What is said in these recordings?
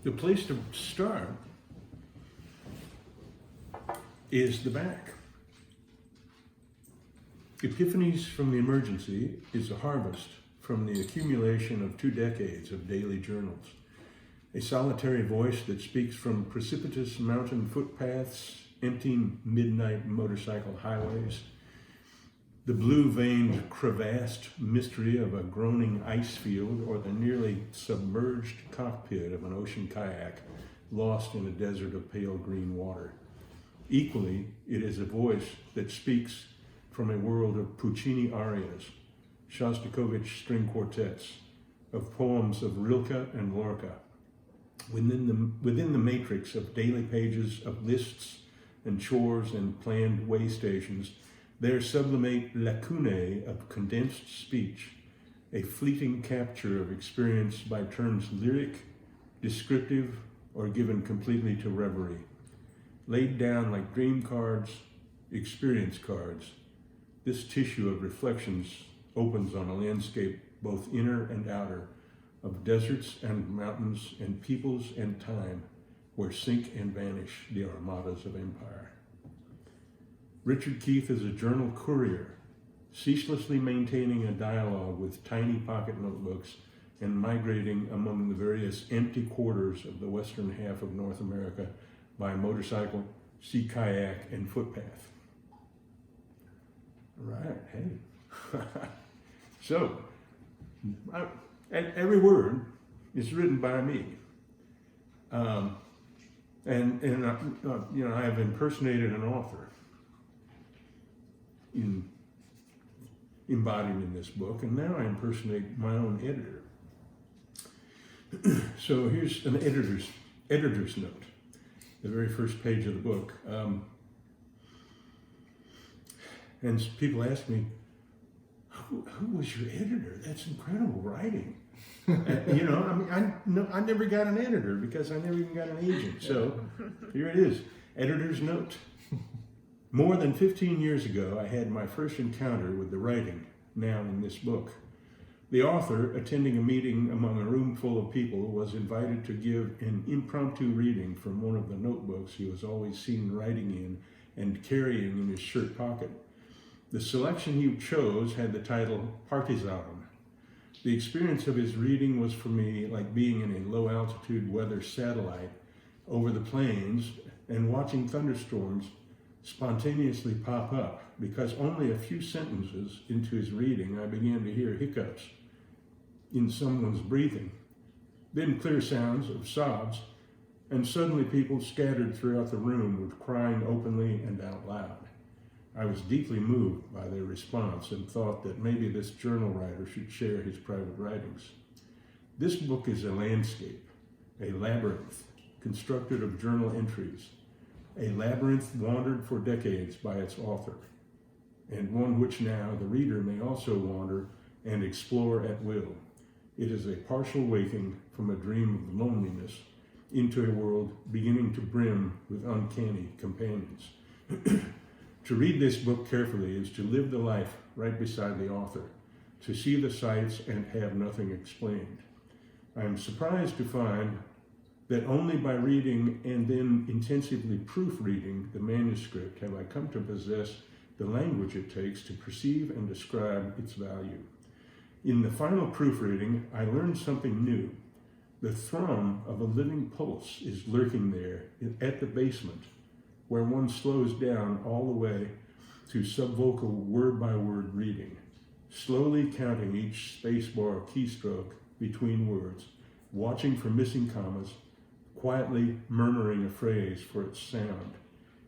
The place to start is the back. Epiphanies from the Emergency is a harvest from the accumulation of 2 decades of daily journals. A solitary voice that speaks from precipitous mountain footpaths, empty midnight motorcycle highways, the blue-veined, crevassed mystery of a groaning ice field, or the nearly submerged cockpit of an ocean kayak lost in a desert of pale green water. Equally, it is a voice that speaks from a world of Puccini arias, Shostakovich string quartets, of poems of Rilke and Lorca, within the matrix of daily pages of lists and chores and planned way stations. There sublimate lacunae of condensed speech, a fleeting capture of experience by turns lyric, descriptive, or given completely to reverie. Laid down like dream cards, experience cards, this tissue of reflections opens on a landscape both inner and outer, of deserts and mountains and peoples and time, where sink and vanish the armadas of empire. Richard Keith is a journal courier, ceaselessly maintaining a dialogue with tiny pocket notebooks and migrating among the various empty quarters of the western half of North America by motorcycle, sea kayak, and footpath. Right, hey. So, every word is written by me. I have impersonated an author embodied in this book, and now I impersonate my own editor. So here's an editor's note, the very first page of the book. And people ask me, who was your editor? That's incredible writing. I never got an editor because I never even got an agent. So here it is, editor's note. More than 15 years ago, I had my first encounter with the writing now in this book. The author, attending a meeting among a room full of people, was invited to give an impromptu reading from one of the notebooks he was always seen writing in and carrying in his shirt pocket. The selection he chose had the title Partisan. The experience of his reading was for me like being in a low-altitude weather satellite over the plains and watching thunderstorms spontaneously pop up, because only a few sentences into his reading I began to hear hiccups in someone's breathing, then clear sounds of sobs, and suddenly people scattered throughout the room with crying openly and out loud. I was deeply moved by their response and thought that maybe this journal writer should share his private writings. This book is a landscape, a labyrinth constructed of journal entries, a labyrinth wandered for decades by its author, and one which now the reader may also wander and explore at will. It is a partial waking from a dream of loneliness into a world beginning to brim with uncanny companions. To read this book carefully is to live the life right beside the author, to see the sights and have nothing explained. I am surprised to find that only by reading and then intensively proofreading the manuscript have I come to possess the language it takes to perceive and describe its value. In the final proofreading, I learned something new. The thrum of a living pulse is lurking there at the basement, where one slows down all the way to subvocal word-by-word reading, slowly counting each spacebar keystroke between words, watching for missing commas, quietly murmuring a phrase for its sound.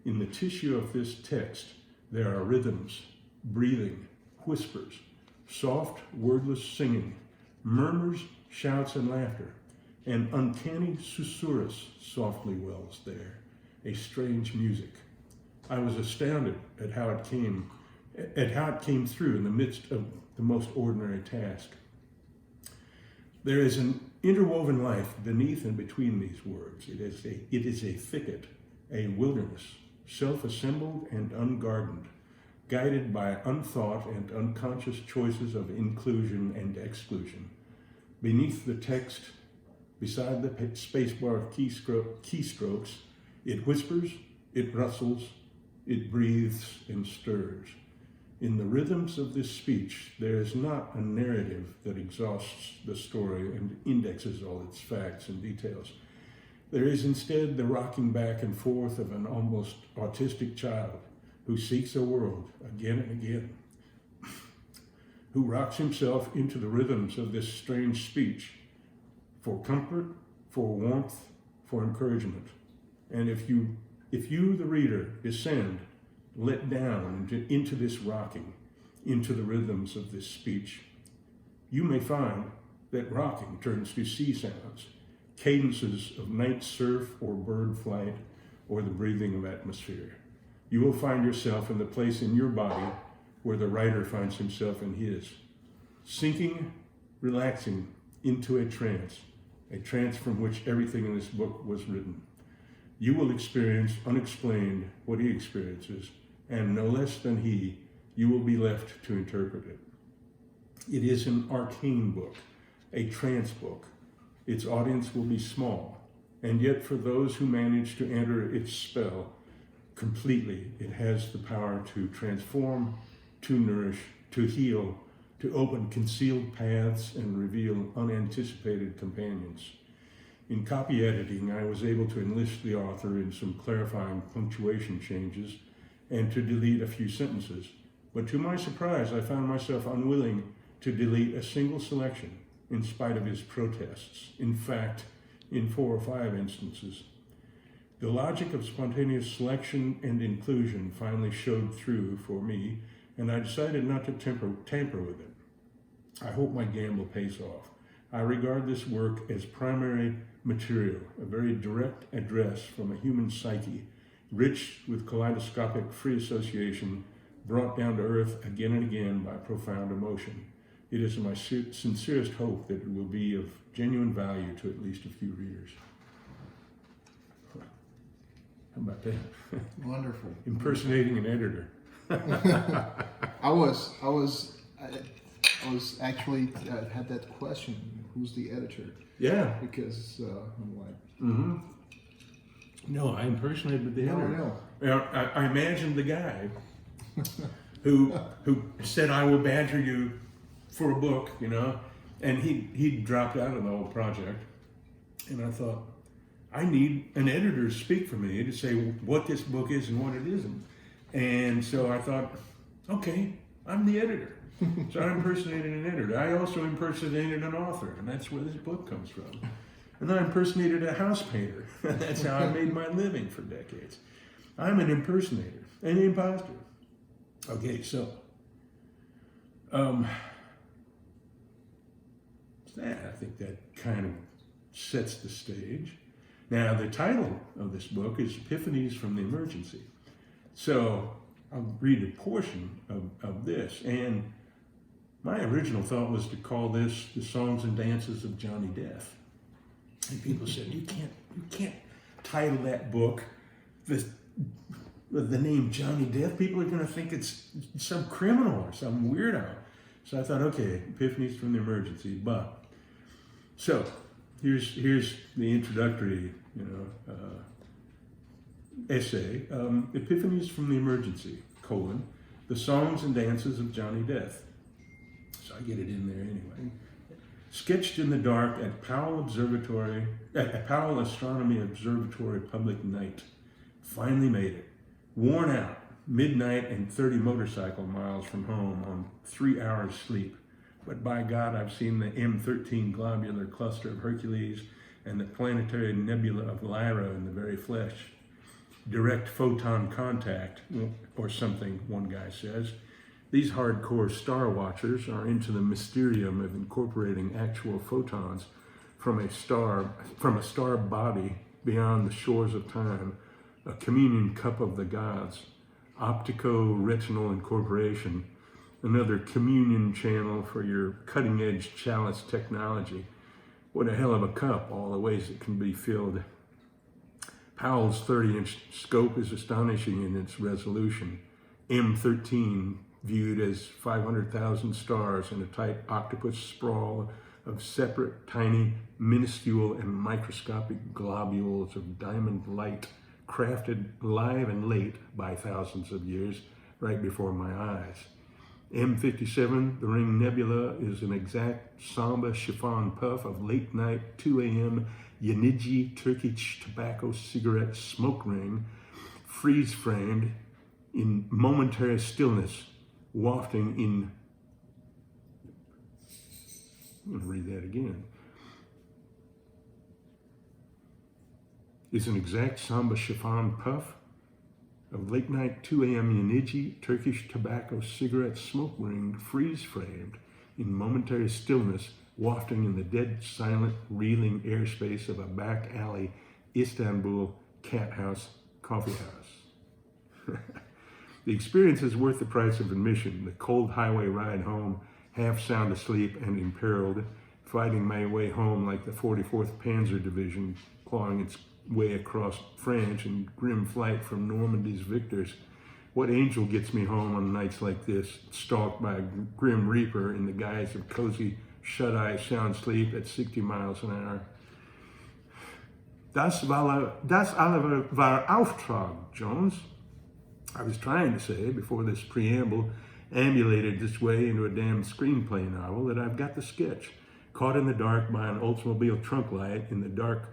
In the tissue of this text, there are rhythms, breathing, whispers, soft, wordless singing, murmurs, shouts, and laughter. An uncanny susurrus softly wells there, a strange music. I was astounded at how it came through in the midst of the most ordinary task. There is an interwoven life beneath and between these words. It is a thicket, a wilderness, self-assembled and ungardened, guided by unthought and unconscious choices of inclusion and exclusion. Beneath the text, Beside the spacebar keystrokes, it whispers, it rustles, it breathes and stirs. In the rhythms of this speech, there is not a narrative that exhausts the story and indexes all its facts and details. There is instead the rocking back and forth of an almost autistic child who seeks a world again and again, who rocks himself into the rhythms of this strange speech for comfort, for warmth, for encouragement. And if you, the reader, descend, let down into this rocking, into the rhythms of this speech, you may find that rocking turns to sea sounds, cadences of night surf or bird flight, or the breathing of atmosphere. You will find yourself in the place in your body where the writer finds himself in his, sinking, relaxing into a trance from which everything in this book was written. You will experience unexplained what he experiences, and no less than he, you will be left to interpret it. It is an arcane book, a trance book. Its audience will be small, and yet for those who manage to enter its spell completely, it has the power to transform, to nourish, to heal, to open concealed paths and reveal unanticipated companions. In copy editing, I was able to enlist the author in some clarifying punctuation changes and to delete a few sentences. But to my surprise, I found myself unwilling to delete a single selection in spite of his protests. In fact, in 4 or 5 instances. The logic of spontaneous selection and inclusion finally showed through for me, and I decided not to tamper with it. I hope my gamble pays off. I regard this work as primary material, a very direct address from a human psyche, rich with kaleidoscopic free association, brought down to earth again and again by profound emotion. It is my sincerest hope that it will be of genuine value to at least a few readers. How about that? Wonderful. Impersonating an editor. I was actually had that question. Who's the editor? Yeah. Because I'm like. Mm-hmm. No, I impersonated the editor. No. I imagined the guy who said, "I will badger you for a book," you know, and he dropped out of the whole project, and I thought, I need an editor to speak for me to say what this book is and what it isn't. And so I thought, okay, I'm the editor. So I impersonated an editor. I also impersonated an author, and that's where this book comes from. And then I impersonated a house painter. That's how I made my living for decades. I'm an impersonator, an imposter. Okay, so I think that kind of sets the stage. Now, the title of this book is Epiphanies from the Emergency. So I'll read a portion of this. And my original thought was to call this The Songs and Dances of Johnny Death. And people said, you can't title that book with the name Johnny Death. People are going to think it's some criminal or some weirdo. So I thought, okay, Epiphanies from the Emergency. So here's the introductory, essay. Epiphanies from the Emergency, The Songs and Dances of Johnny Death. So I get it in there anyway. Sketched in the dark at Powell Astronomy Observatory public night. Finally made it. Worn out, midnight and 30 motorcycle miles from home on 3 hours sleep. But by God, I've seen the M13 globular cluster of Hercules and the planetary nebula of Lyra in the very flesh. Direct photon contact, or something, one guy says. These hardcore star watchers are into the mysterium of incorporating actual photons from a star body beyond the shores of time, a communion cup of the gods, optico-retinal incorporation, another communion channel for your cutting-edge chalice technology. What a hell of a cup, all the ways it can be filled. Powell's 30-inch scope is astonishing in its resolution. M13 viewed as 500,000 stars in a tight octopus sprawl of separate, tiny, minuscule, and microscopic globules of diamond light, crafted live and late by thousands of years, right before my eyes. M57, the Ring Nebula, is an exact samba chiffon puff of late night 2 a.m. Yaniji Turkish tobacco cigarette smoke ring, freeze framed in momentary stillness, wafting in. I'm going to read that again. Is an exact samba chiffon puff of late night 2 a.m. Yaniji Turkish tobacco cigarette smoke ring, freeze framed in momentary stillness, wafting in the dead, silent, reeling airspace of a back alley Istanbul cat house coffee house. The experience is worth the price of admission. The cold highway ride home, half sound asleep and imperiled, fighting my way home like the 44th Panzer Division, clawing its way across France in grim flight from Normandy's victors. What angel gets me home on nights like this, stalked by a grim reaper in the guise of cozy, shut-eye sound sleep at 60 miles an hour? Das alle war Auftrag, Jones. I was trying to say, before this preamble ambulated its way into a damn screenplay novel, that I've got the sketch, caught in the dark by an Oldsmobile trunk light in the dark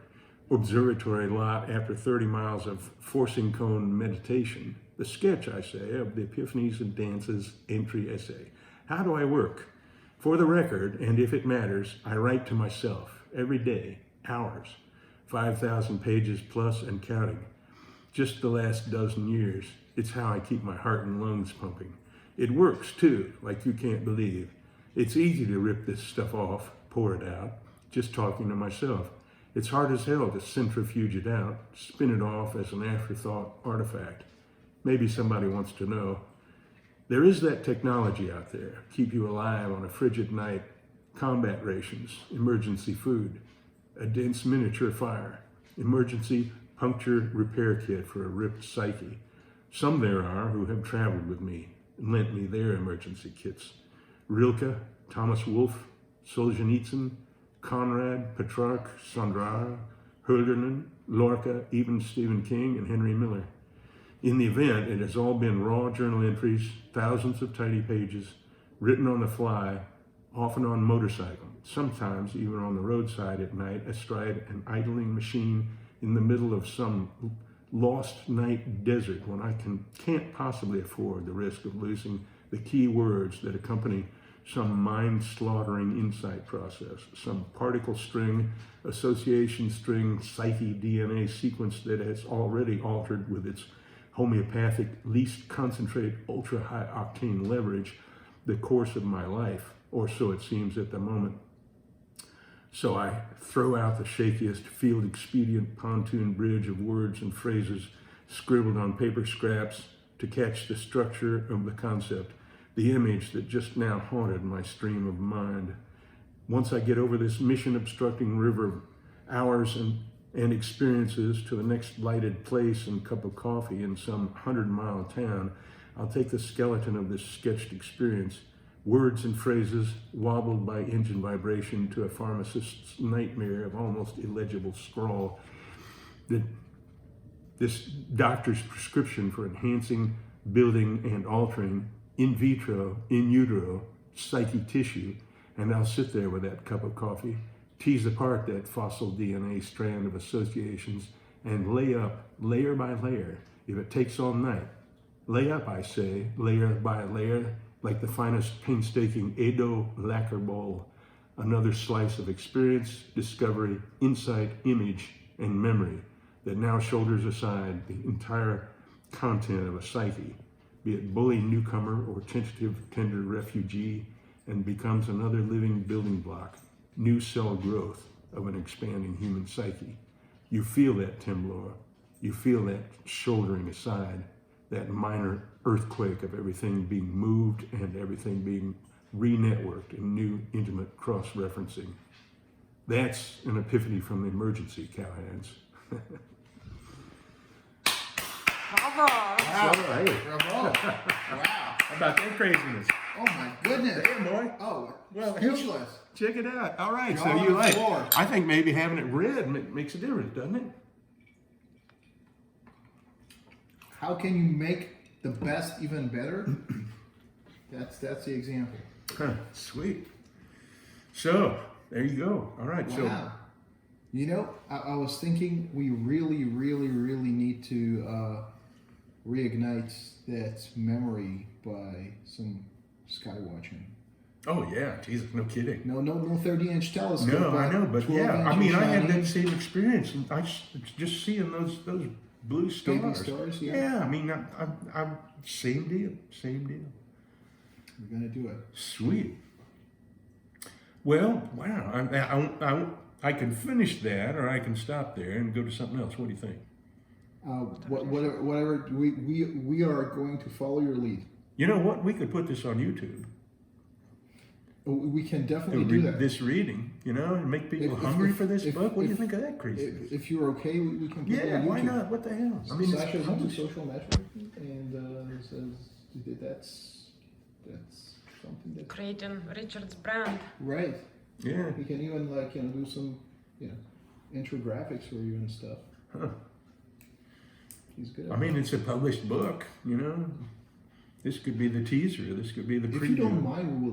observatory lot after 30 miles of forcing cone meditation. The sketch, I say, of the Epiphanies and Dances entry essay. How do I work? For the record, and if it matters, I write to myself every day, hours, 5,000 pages plus and counting. Just the last dozen years. It's how I keep my heart and lungs pumping. It works too, like you can't believe. It's easy to rip this stuff off, pour it out, just talking to myself. It's hard as hell to centrifuge it out, spin it off as an afterthought artifact. Maybe somebody wants to know. There is that technology out there, keep you alive on a frigid night, combat rations, emergency food, a dense miniature fire, emergency puncture repair kit for a ripped psyche. Some there are who have traveled with me and lent me their emergency kits. Rilke, Thomas Wolfe, Solzhenitsyn, Conrad, Petrarch, Sandrara, Hölderlin, Lorca, even Stephen King and Henry Miller. In the event, it has all been raw journal entries, thousands of tiny pages, written on the fly, often on motorcycle, sometimes even on the roadside at night, astride an idling machine in the middle of some lost night desert when I can't possibly afford the risk of losing the key words that accompany some mind-slaughtering insight process, some particle string, association string, psyche DNA sequence that has already altered with its homeopathic, least concentrate, ultra-high octane leverage the course of my life, or so it seems at the moment. So I throw out the shakiest field expedient pontoon bridge of words and phrases scribbled on paper scraps to catch the structure of the concept, the image that just now haunted my stream of mind. Once I get over this mission-obstructing river of hours and experiences to the next lighted place and cup of coffee in some 100-mile town, I'll take the skeleton of this sketched experience, words and phrases wobbled by engine vibration to a pharmacist's nightmare of almost illegible scrawl, that this doctor's prescription for enhancing, building, and altering in vitro, in utero, psyche tissue, and I'll sit there with that cup of coffee, tease apart that fossil DNA strand of associations, and lay up, layer by layer, if it takes all night. Lay up, I say, layer by layer, like the finest painstaking Edo lacquer bowl, another slice of experience, discovery, insight, image, and memory that now shoulders aside the entire content of a psyche, be it bully newcomer or tentative tender refugee, and becomes another living building block, new cell growth of an expanding human psyche. You feel that temblor, you feel that shouldering aside, that minor earthquake of everything being moved and everything being re-networked in new intimate cross-referencing. That's an epiphany from the emergency, cowhands. Bravo! Wow. All right. Bravo. Wow. How about that craziness? Oh my goodness. Damn, boy. Oh, Well, speechless. Check it out. All right, so Jaw on you the like. floor. I think maybe having it red makes a difference, doesn't it? How can you make the best even better? That's the example. Huh, sweet. So there you go. All right. So Wow. You know, I was thinking we really, really, really need to reignite that memory by some sky watching. oh yeah, Jesus, no kidding. No 30-inch telescope. No, I know, but yeah, 12 I mean, I had inches that same experience. And just seeing those blue stars. Baby stars, yeah. Yeah, I mean, I'm same deal, same deal. We're gonna do it. Sweet. Well, wow. I can finish that, or I can stop there and go to something else. What do you think? Whatever. We are going to follow your lead. You know what? We could put this on YouTube. We can definitely do that. This reading, you know, and make people hungry for this book. What do you think of that crazy? If you're okay, we can put it Yeah, on YouTube. why not? What the hell? I mean, Sasha's it's into published. social networking, and says that's something that Creating Richard's brand. right. Yeah. We can even do some intro graphics for you and stuff. Huh. He's good. I mean, it's a published book, you know. This could be the teaser. This could be the preview. if you don't mind, we will